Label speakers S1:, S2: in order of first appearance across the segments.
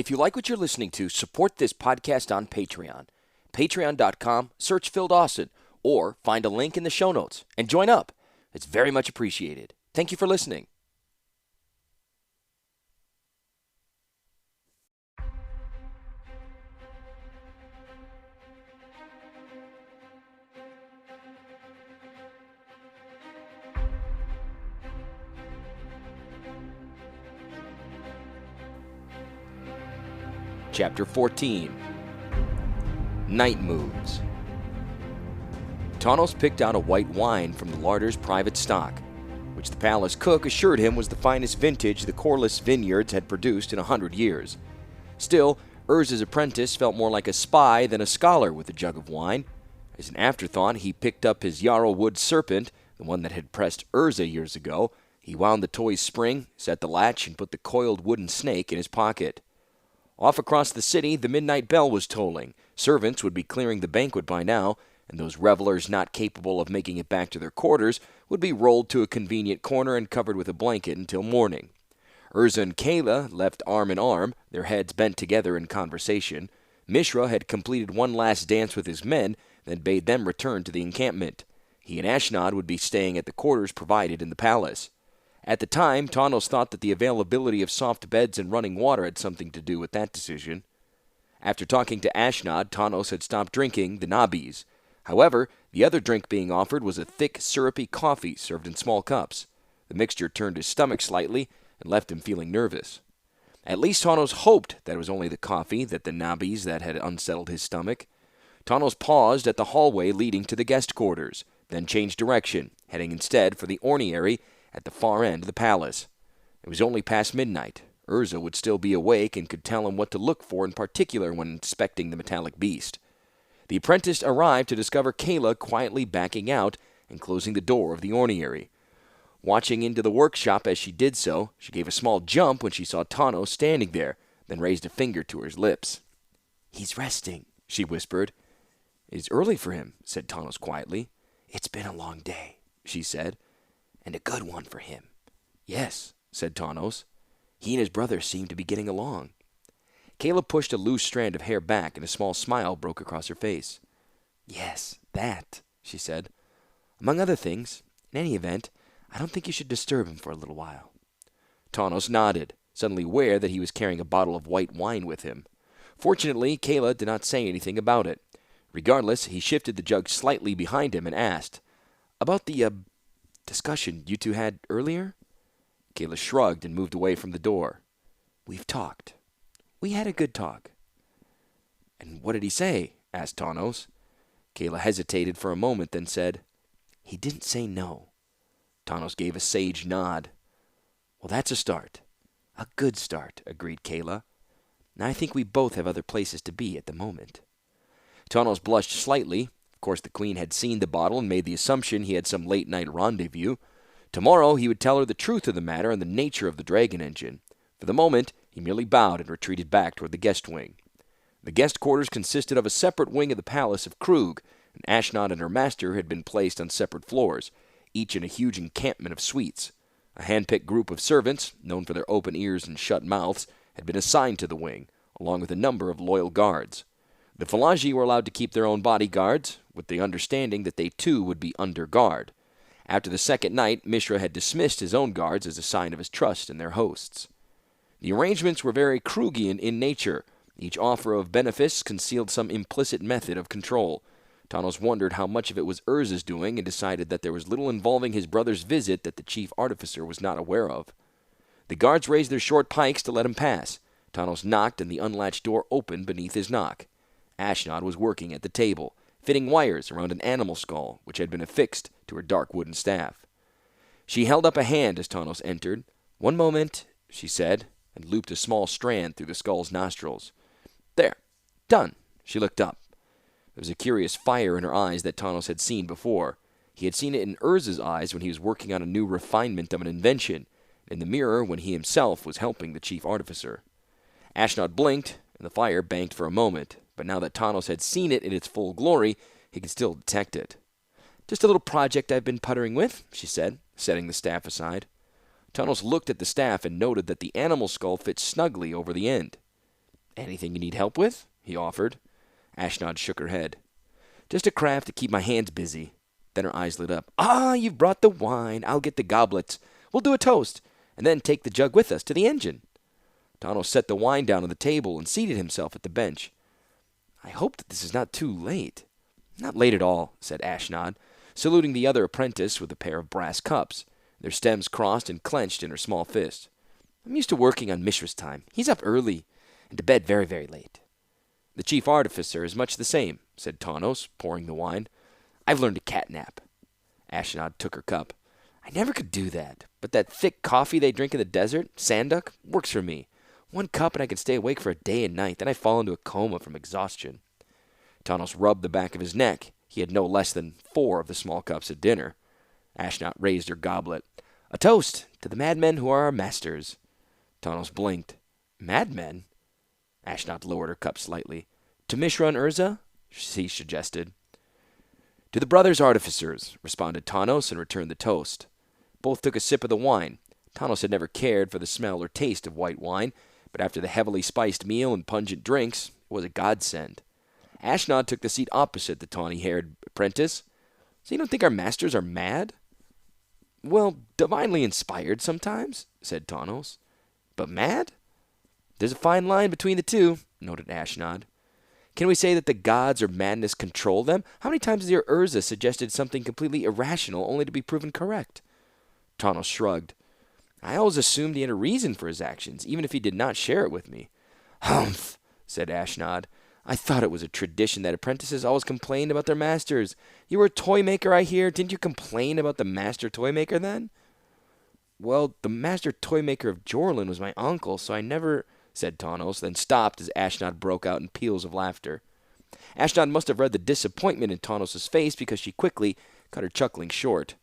S1: If you like what you're listening to, support this podcast on Patreon. Patreon.com, search Phil Dawson, or find a link in the show notes and join up. It's very much appreciated. Thank you for listening. Chapter 14. Night Moves. Tanos picked out a white wine from the larder's private stock, which the palace cook assured him was the finest vintage the Corliss vineyards had produced in 100 years. Still, Urza's apprentice felt more like a spy than a scholar with a jug of wine. As an afterthought, he picked up his yarrow wood serpent, the one that had pressed Urza years ago. He wound the toy's spring, set the latch, and put the coiled wooden snake in his pocket. Off across the city, the midnight bell was tolling. Servants would be clearing the banquet by now, and those revelers not capable of making it back to their quarters would be rolled to a convenient corner and covered with a blanket until morning. Urza and Kayla left arm in arm, their heads bent together in conversation. Mishra had completed one last dance with his men, then bade them return to the encampment. He and Ashnod would be staying at the quarters provided in the palace. At the time, Tanos thought that the availability of soft beds and running water had something to do with that decision. After talking to Ashnod, Tanos had stopped drinking the nabis. However, the other drink being offered was a thick, syrupy coffee served in small cups. The mixture turned his stomach slightly and left him feeling nervous. At least Tanos hoped that it was only the coffee, that the nabis that had unsettled his stomach. Tanos paused at the hallway leading to the guest quarters, then changed direction, heading instead for the orniary at the far end of the palace. It was only past midnight. Urza would still be awake and could tell him what to look for in particular when inspecting the metallic beast. The apprentice arrived to discover Kayla quietly backing out and closing the door of the orniary. Watching into the workshop as she did so, she gave a small jump when she saw Tanos standing there, then raised a finger to her lips. "He's resting," she whispered. "It's early for him," said Tanos quietly. "It's been a long day," she said. "And a good one for him." "Yes," said Tanos. "He and his brother seem to be getting along." Kayla pushed a loose strand of hair back, and a small smile broke across her face. "Yes, that," she said. "Among other things, in any event, I don't think you should disturb him for a little while." Tanos nodded, suddenly aware that he was carrying a bottle of white wine with him. Fortunately, Kayla did not say anything about it. Regardless, he shifted the jug slightly behind him and asked, "About the, discussion you two had earlier?" Kayla shrugged and moved away from the door. "We've talked. We had a good talk." "And what did he say?" asked Tanos. Kayla hesitated for a moment, then said, "He didn't say no." Tanos gave a sage nod. "Well, that's a start." "A good start," agreed Kayla. "Now I think we both have other places to be at the moment." Tanos blushed slightly. Of course, the Queen had seen the bottle and made the assumption he had some late-night rendezvous. Tomorrow he would tell her the truth of the matter and the nature of the dragon engine. For the moment, he merely bowed and retreated back toward the guest wing. The guest quarters consisted of a separate wing of the palace of Krug, and Ashnod and her master had been placed on separate floors, each in a huge encampment of suites. A hand-picked group of servants, known for their open ears and shut mouths, had been assigned to the wing, along with a number of loyal guards. The Phalangi were allowed to keep their own bodyguards, with the understanding that they too would be under guard. After the second night, Mishra had dismissed his own guards as a sign of his trust in their hosts. The arrangements were very Krugian in nature. Each offer of benefice concealed some implicit method of control. Tanos wondered how much of it was Urza's doing and decided that there was little involving his brother's visit that the chief artificer was not aware of. The guards raised their short pikes to let him pass. Tanos knocked and the unlatched door opened beneath his knock. Ashnod was working at the table, fitting wires around an animal skull which had been affixed to her dark wooden staff. She held up a hand as Tanos entered. "One moment," she said, and looped a small strand through the skull's nostrils. "There. Done." She looked up. There was a curious fire in her eyes that Tanos had seen before. He had seen it in Urza's eyes when he was working on a new refinement of an invention, in the mirror when he himself was helping the chief artificer. Ashnod blinked, and the fire banked for a moment, but now that Tanos had seen it in its full glory, he could still detect it. "Just a little project I've been puttering with," she said, setting the staff aside. Tanos looked at the staff and noted that the animal skull fit snugly over the end. Anything you need help with? He offered. Ashnod shook her head. Just a craft to keep my hands busy. Then her eyes lit up. Ah, you've brought the wine. I'll get the goblets. We'll do a toast, and then take the jug with us to the engine. Tano set the wine down on the table and seated himself at the bench. I hope that this is not too late. Not late at all, said Ashnod, saluting the other apprentice with a pair of brass cups, their stems crossed and clenched in her small fist. I'm used to working on Mishra's time. He's up early, and to bed very, very late. The chief artificer is much the same, said Tanos, pouring the wine. I've learned to catnap. Ashnod took her cup. I never could do that, but that thick coffee they drink in the desert, Sanduck, works for me. 1 cup and I can stay awake for a day and night, then I fall into a coma from exhaustion. Tanos rubbed the back of his neck. He had no less than 4 of the small cups at dinner. Ashnod raised her goblet. A toast to the madmen who are our masters. Tanos blinked. Madmen? Ashnod lowered her cup slightly. To Mishra and Urza? She suggested. To the brothers artificers, responded Tanos and returned the toast. Both took a sip of the wine. Tanos had never cared for the smell or taste of white wine, but after the heavily spiced meal and pungent drinks, it was a godsend. Ashnod took the seat opposite the tawny-haired apprentice. So you don't think our masters are mad? Well, divinely inspired sometimes, said Tanos. But mad? There's a fine line between the two, noted Ashnod. Can we say that the gods or madness control them? How many times has your Urza suggested something completely irrational only to be proven correct? Tanos shrugged. I always assumed he had a reason for his actions, even if he did not share it with me. Humph, said Ashnod. I thought it was a tradition that apprentices always complained about their masters. You were a toy maker, I hear. Didn't you complain about the master toy maker then? Well, the master toy maker of Jorlin was my uncle, so I never, said Tanos, then stopped as Ashnod broke out in peals of laughter. Ashnod must have read the disappointment in Tanos' face because she quickly cut her chuckling short.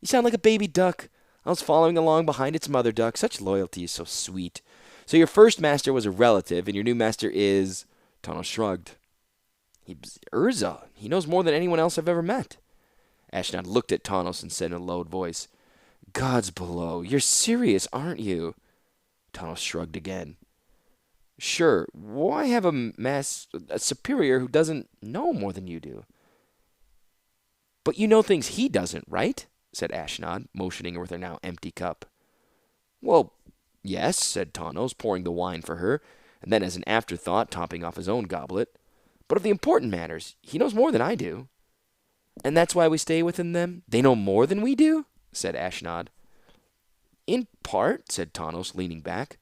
S1: You sound like a baby duck. I was following along behind its mother duck. Such loyalty is so sweet. So your first master was a relative, and your new master is... Tanos shrugged. He's Urza. He knows more than anyone else I've ever met. Ashnod looked at Tanos and said in a low voice, Gods below, you're serious, aren't you? Tanos shrugged again. Sure, why have a superior who doesn't know more than you do? But you know things he doesn't, right? Said Ashnod, motioning with her now empty cup. Well, yes, said Tanos, pouring the wine for her, and then as an afterthought, topping off his own goblet. But of the important matters, he knows more than I do. And that's why we stay within them? They know more than we do? Said Ashnod. In part, said Tanos, leaning back.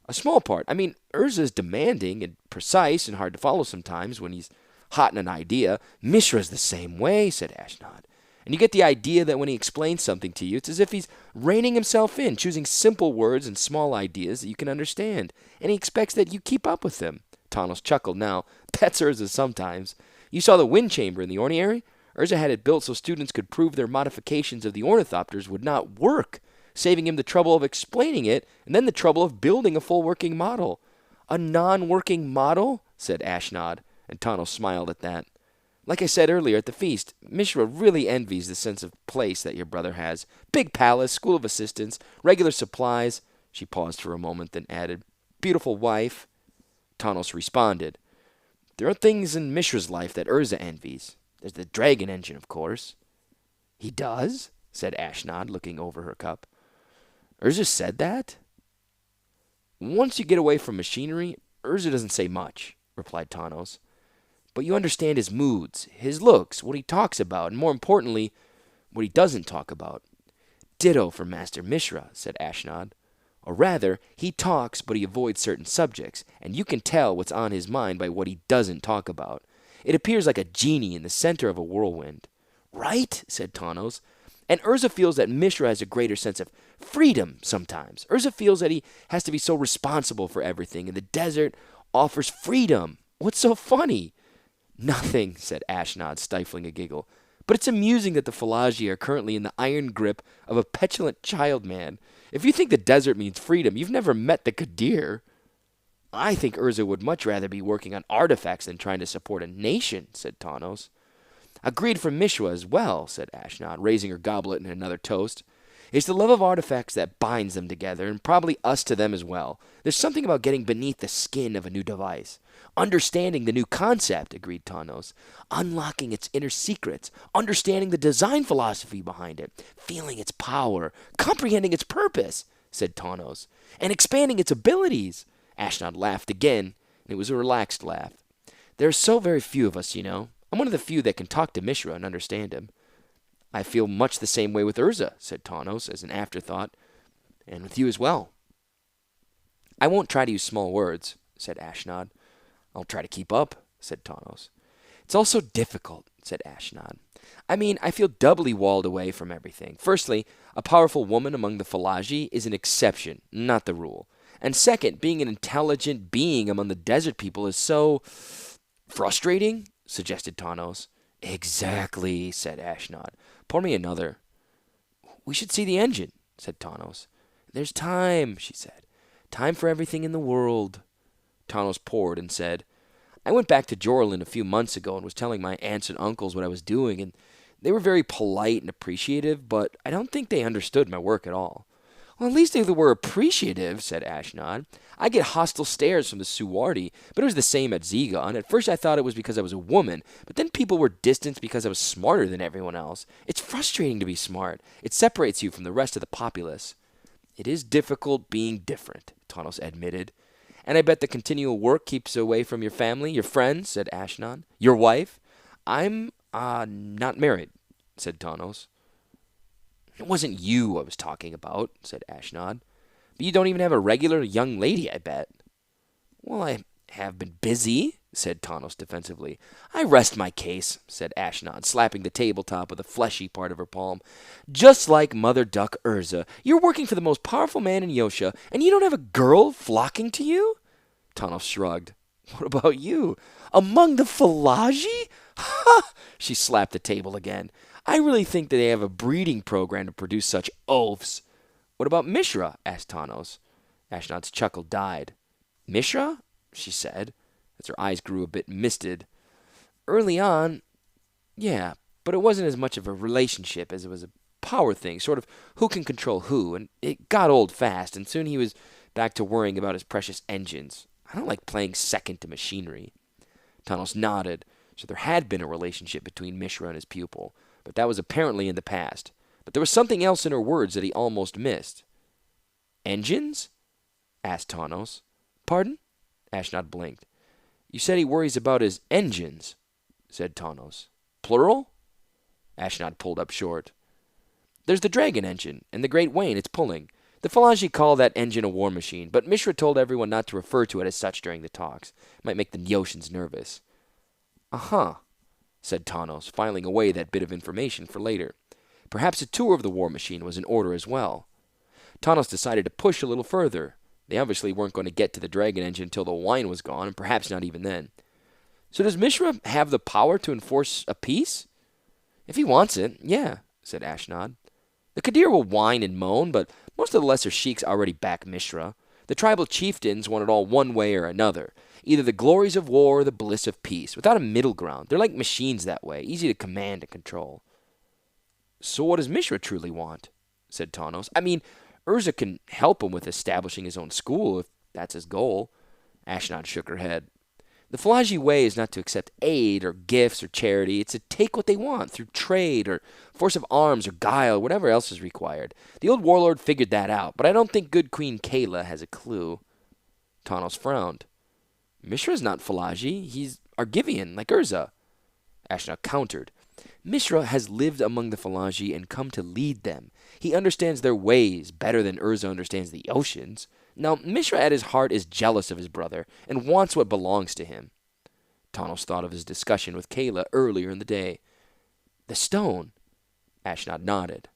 S1: A small part. I mean, Urza's demanding and precise and hard to follow sometimes when he's hot in an idea. Mishra's the same way, said Ashnod. And you get the idea that when he explains something to you, it's as if he's reining himself in, choosing simple words and small ideas that you can understand. And he expects that you keep up with him. Tanos chuckled now. That's Urza sometimes. You saw the wind chamber in the ornery? Urza had it built so students could prove their modifications of the ornithopters would not work, saving him the trouble of explaining it and then the trouble of building a full working model. A non-working model? Said Ashnod, and Tanos smiled at that. Like I said earlier at the feast, Mishra really envies the sense of place that your brother has. Big palace, school of assistants, regular supplies. She paused for a moment, then added, beautiful wife. Tanos responded, there are things in Mishra's life that Urza envies. There's the dragon engine, of course. He does? Said Ashnod, looking over her cup. Urza said that? Once you get away from machinery, Urza doesn't say much, replied Tanos. But you understand his moods, his looks, what he talks about, and more importantly, what he doesn't talk about. Ditto for Master Mishra, said Ashnod. Or rather, he talks, but he avoids certain subjects, and you can tell what's on his mind by what he doesn't talk about. It appears like a genie in the center of a whirlwind. Right, said Tanos. And Urza feels that Mishra has a greater sense of freedom sometimes. Urza feels that he has to be so responsible for everything, and the desert offers freedom. What's so funny? Nothing, said Ashnod, stifling a giggle. But it's amusing that the Falagi are currently in the iron grip of a petulant child man. If you think the desert means freedom, you've never met the Qadir. I think Urza would much rather be working on artifacts than trying to support a nation, said Tanos. Agreed from Mishra as well, said Ashnod, raising her goblet in another toast. It's the love of artifacts that binds them together, and probably us to them as well. There's something about getting beneath the skin of a new device. Understanding the new concept, agreed Tanos. Unlocking its inner secrets. Understanding the design philosophy behind it. Feeling its power. Comprehending its purpose, said Tanos. And expanding its abilities. Ashnod laughed again, and it was a relaxed laugh. There are so very few of us, you know. I'm one of the few that can talk to Mishra and understand him. I feel much the same way with Urza, said Tanos as an afterthought. And with you as well. I won't try to use small words, said Ashnod. I'll try to keep up, said Tanos. It's all so difficult, said Ashnod. I mean, I feel doubly walled away from everything. Firstly, a powerful woman among the Falaji is an exception, not the rule. And second, being an intelligent being among the desert people is so frustrating, suggested Tanos. Exactly, said Ashnod. Pour me another. We should see the engine, said Tanos. There's time, she said. Time for everything in the world. Tanos poured and said, I went back to Jorlin a few months ago and was telling my aunts and uncles what I was doing, and they were very polite and appreciative, but I don't think they understood my work at all. Well, at least they were appreciative, said Ashnod. I get hostile stares from the Suwardi, but it was the same at Zegon. At first I thought it was because I was a woman, but then people were distanced because I was smarter than everyone else. It's frustrating to be smart. It separates you from the rest of the populace. It is difficult being different, Tanos admitted. And I bet the continual work keeps you away from your family, your friends, said Ashnod. Your wife? I'm, not married, said Tanos. It wasn't you I was talking about, said Ashnod. But you don't even have a regular young lady, I bet. Well, I have been busy, said Tanos defensively. I rest my case, said Ashnod, slapping the tabletop with a fleshy part of her palm. Just like Mother Duck Urza, you're working for the most powerful man in Yosha, and you don't have a girl flocking to you? Tanos shrugged. What about you? Among the Falaji? Ha! She slapped the table again. I really think that they have a breeding program to produce such oafs. What about Mishra? Asked Tanos. Ashnod's chuckle died. Mishra? She said, as her eyes grew a bit misted. Early on, yeah, but it wasn't as much of a relationship as it was a power thing, sort of who can control who, and it got old fast, and soon he was back to worrying about his precious engines. I don't like playing second to machinery. Tanos nodded, so there had been a relationship between Mishra and his pupil, but that was apparently in the past. But there was something else in her words that he almost missed. Engines? Asked Tanos. Pardon? Ashnod blinked. You said he worries about his engines, said Tanos. Plural? Ashnod pulled up short. There's the dragon engine, and the great wain it's pulling. The Falaji call that engine a war machine, but Mishra told everyone not to refer to it as such during the talks. It might make the Yoshans nervous. Uh-huh, said Tanos, filing away that bit of information for later. Perhaps a tour of the war machine was in order as well. Tanos decided to push a little further. They obviously weren't going to get to the dragon engine until the wine was gone, and perhaps not even then. So does Mishra have the power to enforce a peace? If he wants it, yeah, said Ashnod. The Qadir will whine and moan, but most of the lesser sheiks already back Mishra. The tribal chieftains want it all one way or another. Either the glories of war or the bliss of peace, without a middle ground. They're like machines that way, easy to command and control. So what does Mishra truly want? Said Tanos. I mean, Urza can help him with establishing his own school, if that's his goal. Ashnod shook her head. The Falaji way is not to accept aid or gifts or charity. It's to take what they want through trade or force of arms or guile, whatever else is required. The old warlord figured that out, but I don't think good Queen Kayla has a clue. Tanos frowned. Mishra's not Falaji. He's Argivian, like Urza. Ashnod countered. Mishra has lived among the Falaji and come to lead them. He understands their ways better than Urza understands the oceans. Now, Mishra at his heart is jealous of his brother and wants what belongs to him. Tanos thought of his discussion with Kayla earlier in the day. The stone? Ashnod nodded.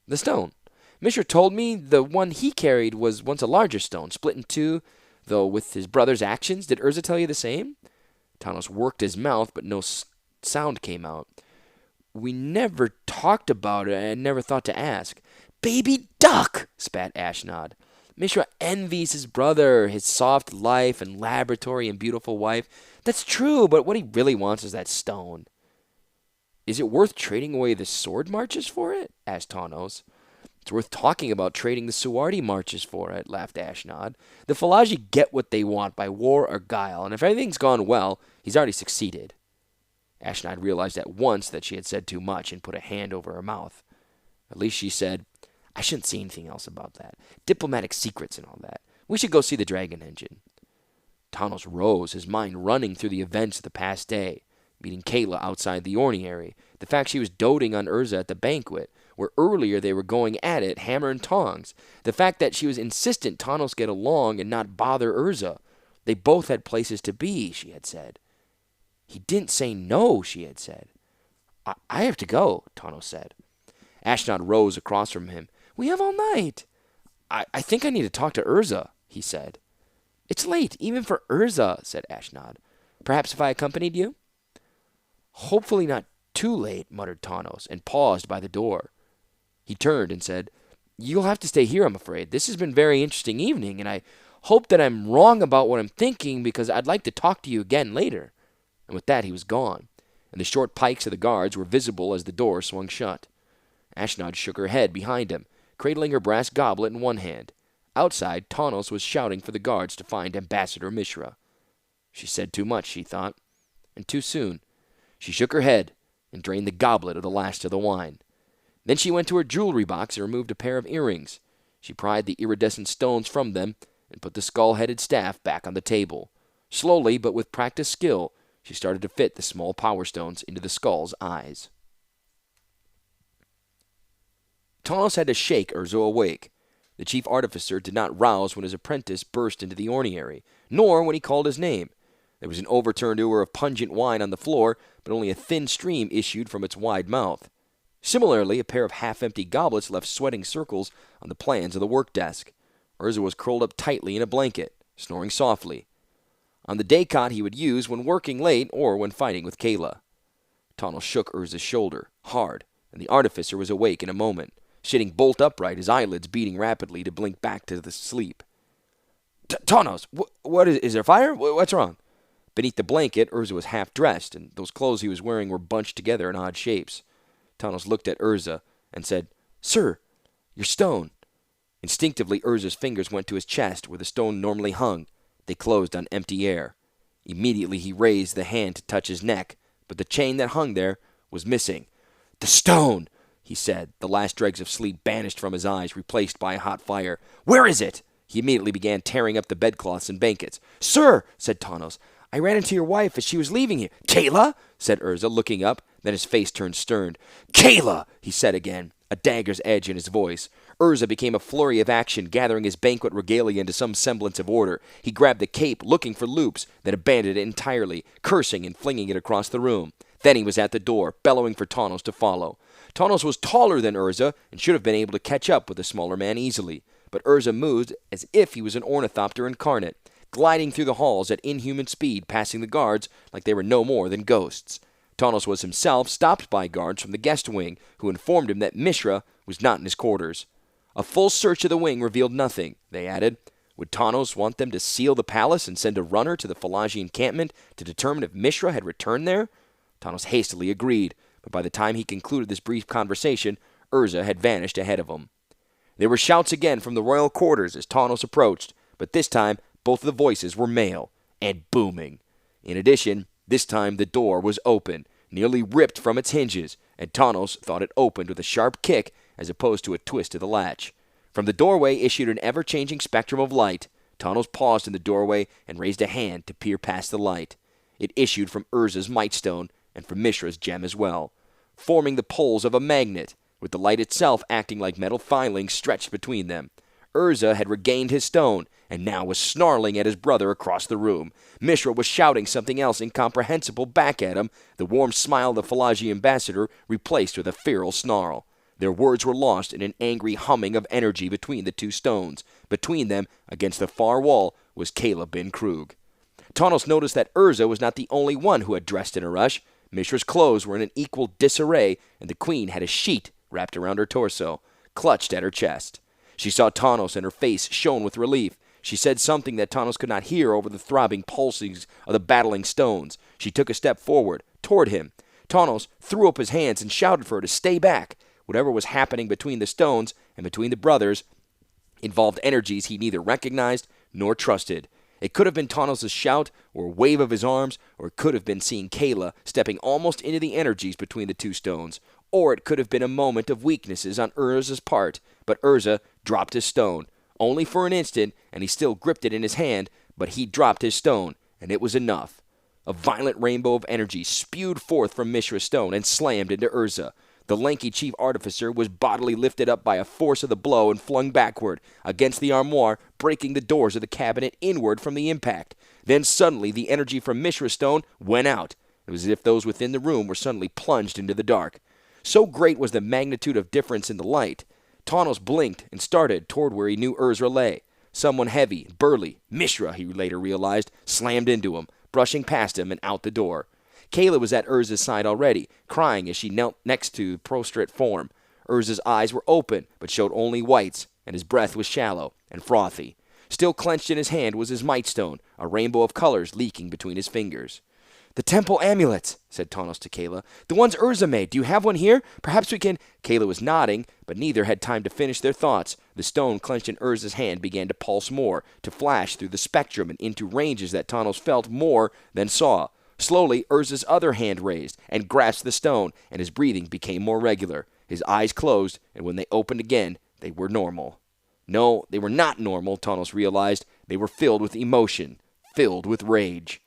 S1: The stone. Mishra told me the one he carried was once a larger stone, split in two, though with his brother's actions. Did Urza tell you the same? Tanos worked his mouth, but no sound came out. We never talked about it. I never thought to ask. Baby duck, spat Ashnod. Mishra envies his brother, his soft life and laboratory and beautiful wife. That's true, but what he really wants is that stone. Is it worth trading away the sword marches for it? Asked Tanos. It's worth talking about trading the Suardi marches for it, laughed Ashnod. The Falaji get what they want by war or guile, and if everything's gone well, he's already succeeded. Ashnod realized at once that she had said too much and put a hand over her mouth. At least she said, I shouldn't say anything else about that. Diplomatic secrets and all that. We should go see the Dragon Engine. Tanos rose, his mind running through the events of the past day. Meeting Kayla outside the ornery, the fact she was doting on Urza at the banquet, where earlier they were going at it hammer and tongs, the fact that she was insistent Tanos get along and not bother Urza. They both had places to be, she had said. He didn't say no, she had said. I have to go, Tanos said. Ashnod rose across from him. We have all night. I think I need to talk to Urza, he said. It's late, even for Urza, said Ashnod. Perhaps if I accompanied you? Hopefully not too late, muttered Tanos, and paused by the door. He turned and said, You'll have to stay here, I'm afraid. This has been a very interesting evening, and I hope that I'm wrong about what I'm thinking because I'd like to talk to you again later. And with that he was gone, and the short pikes of the guards were visible as the door swung shut. Ashnod shook her head behind him, cradling her brass goblet in one hand. Outside, Tanos was shouting for the guards to find Ambassador Mishra. She said too much, she thought, and too soon. She shook her head and drained the goblet of the last of the wine. Then she went to her jewelry box and removed a pair of earrings. She pried the iridescent stones from them and put the skull-headed staff back on the table. Slowly, but with practiced skill, she started to fit the small power stones into the skull's eyes. Tanos had to shake Urza awake. The chief artificer did not rouse when his apprentice burst into the ornery, nor when he called his name. There was an overturned ewer of pungent wine on the floor, but only a thin stream issued from its wide mouth. Similarly, a pair of half-empty goblets left sweating circles on the plans of the work desk. Urza was curled up tightly in a blanket, snoring softly. On the day cot he would use when working late or when fighting with Kayla. Tanos shook Urza's shoulder, hard, and the artificer was awake in a moment, sitting bolt upright, his eyelids beating rapidly to blink back to the sleep. Tanos, what is there fire? What's wrong? Beneath the blanket, Urza was half-dressed, and those clothes he was wearing were bunched together in odd shapes. Tanos looked at Urza and said, Sir, your stone. Instinctively, Urza's fingers went to his chest, where the stone normally hung. They closed on empty air. Immediately he raised the hand to touch his neck, but the chain that hung there was missing. The stone, he said, the last dregs of sleep banished from his eyes, replaced by a hot fire. Where is it? He immediately began tearing up the bedcloths and blankets. Sir, said Tanos, I ran into your wife as she was leaving here. Kayla? Said Urza, looking up. Then his face turned stern. Kayla, he said again, a dagger's edge in his voice. Urza became a flurry of action, gathering his banquet regalia into some semblance of order. He grabbed the cape, looking for loops, then abandoned it entirely, cursing and flinging it across the room. Then he was at the door, bellowing for Tanos to follow. Tanos was taller than Urza and should have been able to catch up with the smaller man easily. But Urza moved as if he was an ornithopter incarnate, gliding through the halls at inhuman speed, passing the guards like they were no more than ghosts. Tanos was himself stopped by guards from the guest wing, who informed him that Mishra was not in his quarters. A full search of the wing revealed nothing, they added. Would Tanos want them to seal the palace and send a runner to the Falaji encampment to determine if Mishra had returned there? Tanos hastily agreed, but by the time he concluded this brief conversation, Urza had vanished ahead of him. There were shouts again from the royal quarters as Tanos approached, but this time both of the voices were male and booming. In addition, this time the door was open, nearly ripped from its hinges, and Tanos thought it opened with a sharp kick as opposed to a twist of the latch. From the doorway issued an ever-changing spectrum of light. Tanos paused in the doorway and raised a hand to peer past the light. It issued from Urza's Mightstone and from Mishra's gem as well, forming the poles of a magnet, with the light itself acting like metal filings stretched between them. Urza had regained his stone, and now was snarling at his brother across the room. Mishra was shouting something else incomprehensible back at him, the warm smile of the Falaji ambassador replaced with a feral snarl. Their words were lost in an angry humming of energy between the two stones. Between them, against the far wall, was Caleb bin Krug. Tanos noticed that Urza was not the only one who had dressed in a rush. Mishra's clothes were in an equal disarray, and the queen had a sheet wrapped around her torso, clutched at her chest. She saw Tanos, and her face shone with relief. She said something that Tanos could not hear over the throbbing pulses of the battling stones. She took a step forward, toward him. Tanos threw up his hands and shouted for her to stay back. Whatever was happening between the stones and between the brothers involved energies he neither recognized nor trusted. It could have been Tanos' shout or a wave of his arms, or it could have been seeing Kayla stepping almost into the energies between the two stones, or it could have been a moment of weaknesses on Urza's part, but Urza dropped his stone. Only for an instant, and he still gripped it in his hand, but he dropped his stone, and it was enough. A violent rainbow of energy spewed forth from Mishra's stone and slammed into Urza. The lanky chief artificer was bodily lifted up by a force of the blow and flung backward against the armoire, breaking the doors of the cabinet inward from the impact. Then suddenly the energy from Mishra's stone went out. It was as if those within the room were suddenly plunged into the dark. So great was the magnitude of difference in the light. Tanos blinked and started toward where he knew Urza lay. Someone heavy, burly, Mishra, he later realized, slammed into him, brushing past him and out the door. Kayla was at Urza's side already, crying as she knelt next to the prostrate form. Urza's eyes were open, but showed only whites, and his breath was shallow and frothy. Still clenched in his hand was his might stone, a rainbow of colors leaking between his fingers. "The temple amulets," said Tanos to Kayla. "The ones Urza made. Do you have one here? Perhaps we can—" Kayla was nodding, but neither had time to finish their thoughts. The stone clenched in Urza's hand began to pulse more, to flash through the spectrum and into ranges that Tanos felt more than saw. Slowly, Urza's other hand raised and grasped the stone, and his breathing became more regular. His eyes closed, and when they opened again, they were normal. No, they were not normal, Tanos realized. They were filled with emotion, filled with rage.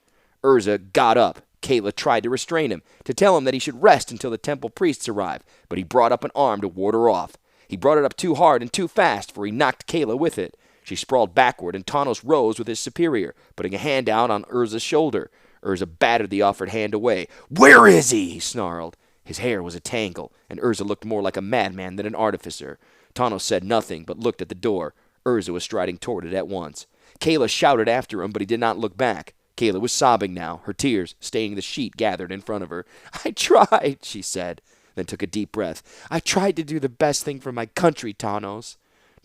S1: Urza got up. Kayla tried to restrain him, to tell him that he should rest until the temple priests arrived, but he brought up an arm to ward her off. He brought it up too hard and too fast, for he knocked Kayla with it. She sprawled backward, and Tanos rose with his superior, putting a hand out on Urza's shoulder. Urza battered the offered hand away. "Where is he?" snarled. His hair was a tangle, and Urza looked more like a madman than an artificer. Tanos said nothing, but looked at the door. Urza was striding toward it at once. Kayla shouted after him, but he did not look back. Kayla was sobbing now, her tears staining the sheet gathered in front of her. "I tried," she said, then took a deep breath. "I tried to do the best thing for my country, Tanos."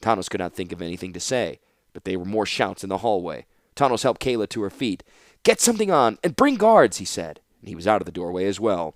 S1: Tanos could not think of anything to say, but there were more shouts in the hallway. Tanos helped Kayla to her feet. "Get something on, and bring guards," he said, and he was out of the doorway as well.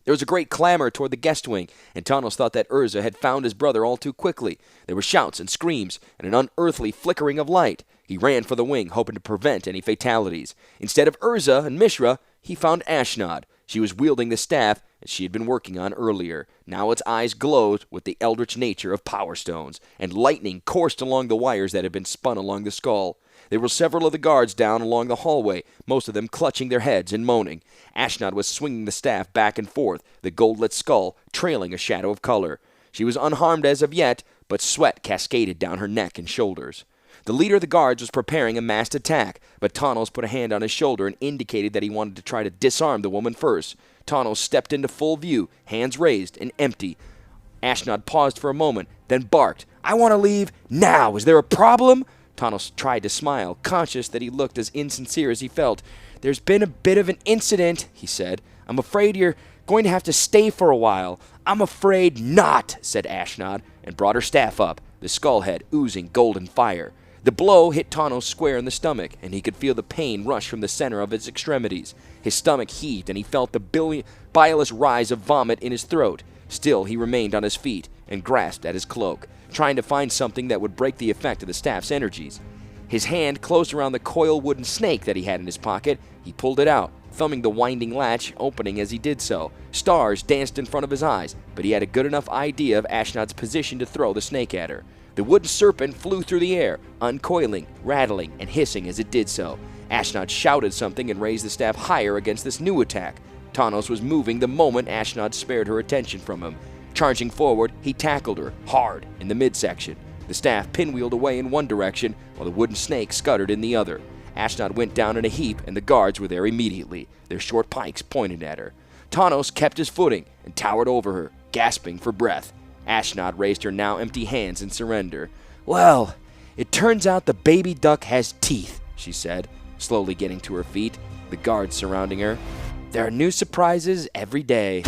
S1: There was a great clamor toward the guest wing, and Tanos thought that Urza had found his brother all too quickly. There were shouts and screams, and an unearthly flickering of light. He ran for the wing, hoping to prevent any fatalities. Instead of Urza and Mishra, he found Ashnod. She was wielding the staff that she had been working on earlier. Now its eyes glowed with the eldritch nature of power stones, and lightning coursed along the wires that had been spun along the skull. There were several of the guards down along the hallway, most of them clutching their heads and moaning. Ashnod was swinging the staff back and forth, the gold-lit skull trailing a shadow of color. She was unharmed as of yet, but sweat cascaded down her neck and shoulders. The leader of the guards was preparing a massed attack, but Tanos put a hand on his shoulder and indicated that he wanted to try to disarm the woman first. Tanos stepped into full view, hands raised and empty. Ashnod paused for a moment, then barked, "I want to leave now. Is there a problem?" Tanos tried to smile, conscious that he looked as insincere as he felt. "There's been a bit of an incident," he said. "I'm afraid you're going to have to stay for a while." "I'm afraid not," said Ashnod, and brought her staff up, the skull head oozing golden fire. The blow hit Tanos square in the stomach, and he could feel the pain rush from the center of his extremities. His stomach heaved, and he felt the bilious rise of vomit in his throat. Still, he remained on his feet and grasped at his cloak, trying to find something that would break the effect of the staff's energies. His hand closed around the coil wooden snake that he had in his pocket. He pulled it out, thumbing the winding latch, opening as he did so. Stars danced in front of his eyes, but he had a good enough idea of Ashnod's position to throw the snake at her. The wooden serpent flew through the air, uncoiling, rattling, and hissing as it did so. Ashnod shouted something and raised the staff higher against this new attack. Tanos was moving the moment Ashnod spared her attention from him. Charging forward, he tackled her, hard, in the midsection. The staff pinwheeled away in one direction, while the wooden snake scuttered in the other. Ashnod went down in a heap, and the guards were there immediately, their short pikes pointed at her. Tanos kept his footing and towered over her, gasping for breath. Ashnod raised her now empty hands in surrender. "Well, it turns out the baby duck has teeth," she said, slowly getting to her feet, the guards surrounding her. "There are new surprises every day."